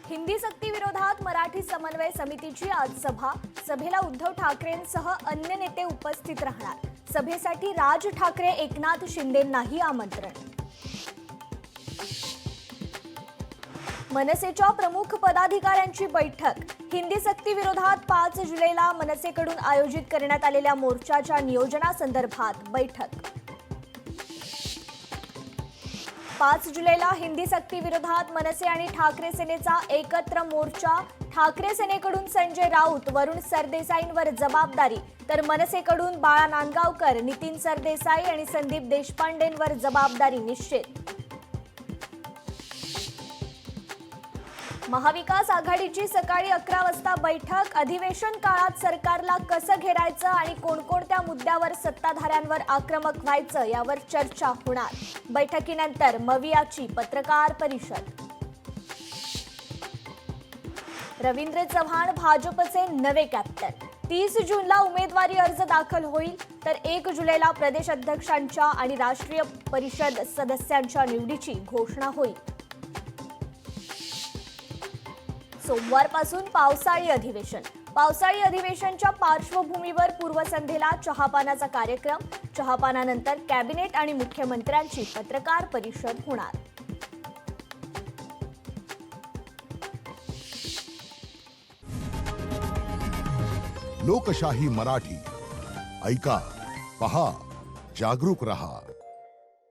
हिंदी सक्ती विरोधात मराठी समन्वय समितीची आज सभा। सभेला उद्धव ठाकरेंसह अन्य नेते उपस्थित राहणार। सभेसाठी राज ठाकरे एकनाथ शिंदेंनाही आमंत्रण। मनसेच्या प्रमुख पदाधिकाऱ्यांची बैठक। हिंदी सक्ती विरोधात 5 जुलैला मनसेकडून आयोजित करण्यात आलेल्या मोर्चाच्या नियोजनासंदर्भात बैठक। 5 जुलैला हिंदी सक्ती विरोधात मनसे आणि ठाकरे सेनेचा एकत्र मोर्चा। ठाकरे सेनेकडून संजय राऊत, वरुण सरदेसाईंवर जबाबदारी, तर मनसेकडून बाळा नांदगावकर, नितीन सरदेसाई आणि संदीप देशपांडेंवर जबाबदारी निश्चित। महाविकास आघाडीची सकाळी 11 वाजता बैठक। अधिवेशन काळात सरकारला कसं घेरायचं आणि कोणकोणत्या मुद्द्यावर सत्ताधाऱ्यांवर आक्रमक व्हायचं यावर चर्चा होणार। बैठकीनंतर मवियाची पत्रकार परिषद। रवींद्र चव्हाण भाजपचे नवे कॅप्टन। 30 जूनला उमेदवारी अर्ज दाखल होईल, तर 1 जुलैला प्रदेश अध्यक्षांच्या आणि राष्ट्रीय परिषद सदस्यांच्या निवडीची घोषणा होईल। सोमवारपासून पावसाळी अधिवेशन। पावसाळी अधिवेशनच्या पार्श्वभूमीवर पूर्वसंध्येला चहापानाचा कार्यक्रम। चहापानानंतर कॅबिनेट आणि मुख्यमंत्र्यांची पत्रकार परिषद होणार। लोकशाही मराठी ऐका, पहा, जागरूक रहा।